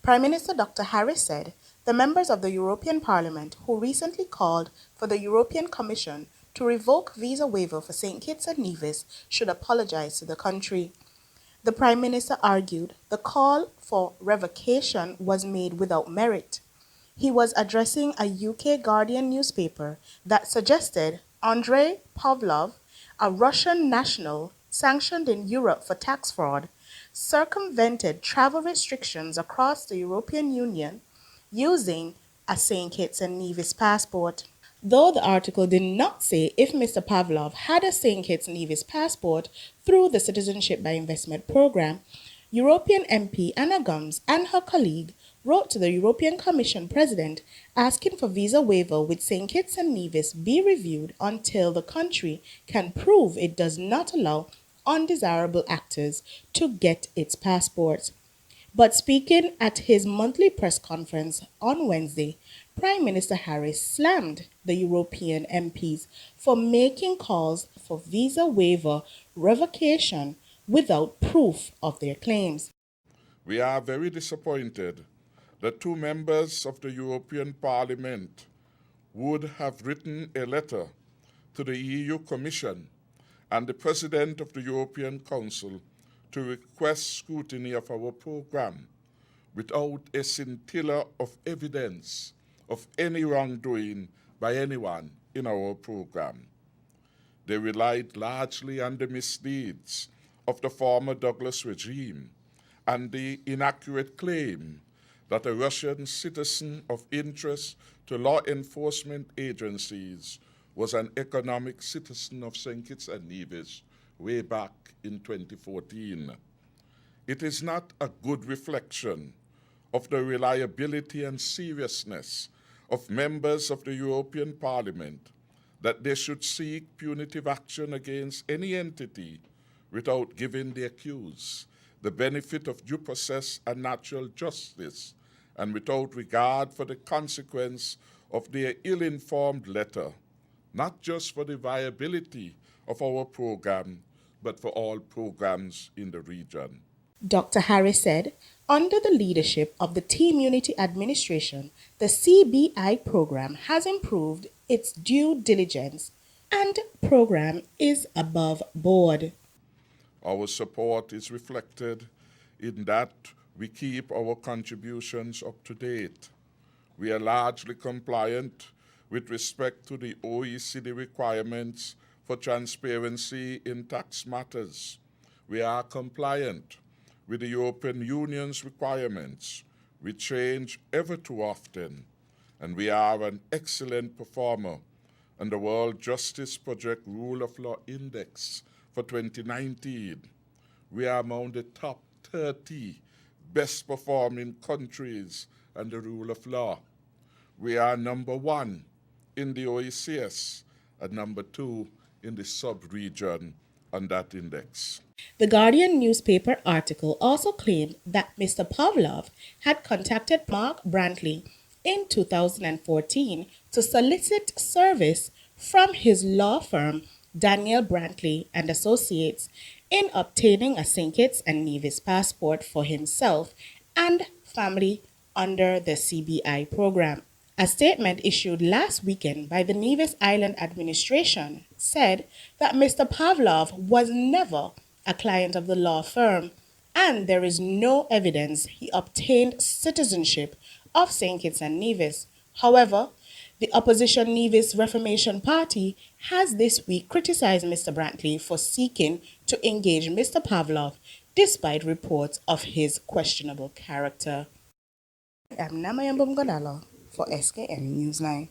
Prime Minister Dr. Harris said the members of the European Parliament who recently called for the European Commission to revoke visa waiver for St. Kitts and Nevis should apologize to the country. The Prime Minister argued the call for revocation was made without merit. He was addressing a UK Guardian newspaper that suggested Andrei Pavlov, a Russian national sanctioned in Europe for tax fraud, circumvented travel restrictions across the European Union using a St. Kitts and Nevis passport. Though the article did not say if Mr. Pavlov had a St. Kitts and Nevis passport through the Citizenship by Investment program, European MP Anna Gomes and her colleague wrote to the European Commission President asking for visa waiver with St. Kitts and Nevis be reviewed until the country can prove it does not allow undesirable actors to get its passports. But speaking at his monthly press conference on Wednesday, Prime Minister Harris slammed the European MPs for making calls for visa waiver revocation without proof of their claims. We are very disappointed that two members of the European Parliament would have written a letter to the EU Commission and the President of the European Council to request scrutiny of our program without a scintilla of evidence of any wrongdoing by anyone in our program. They relied largely on the misdeeds of the former Douglas regime and the inaccurate claim that a Russian citizen of interest to law enforcement agencies was an economic citizen of St. Kitts and Nevis way back in 2014. It is not a good reflection of the reliability and seriousness of members of the European Parliament that they should seek punitive action against any entity without giving the accused the benefit of due process and natural justice, and without regard for the consequence of their ill-informed letter, not just for the viability of our program, but for all programs in the region. Dr. Harris said, under the leadership of the Team Unity Administration, the CBI program has improved its due diligence and program is above board. Our support is reflected in that we keep our contributions up to date. We are largely compliant with respect to the OECD requirements for transparency in tax matters. We are compliant with the European Union's requirements. We change ever too often, and we are an excellent performer on the World Justice Project Rule of Law Index for 2019. We are among the top 30 best performing countries on the rule of law. We are number 1 in the OECS and number 2 in the sub-region on that index. The Guardian newspaper article also claimed that Mr. Pavlov had contacted Mark Brantley in 2014 to solicit service from his law firm Daniel Brantley and Associates in obtaining a St. Kitts and Nevis passport for himself and family under the CBI program. A statement issued last weekend by the Nevis Island administration said that Mr. Pavlov was never a client of the law firm, and there is no evidence he obtained citizenship of St. Kitts and Nevis. However, the opposition Nevis Reformation Party has this week criticized Mr. Brantley for seeking to engage Mr. Pavlov despite reports of his questionable character. I am Namayambum Godalo for SKN Newsline.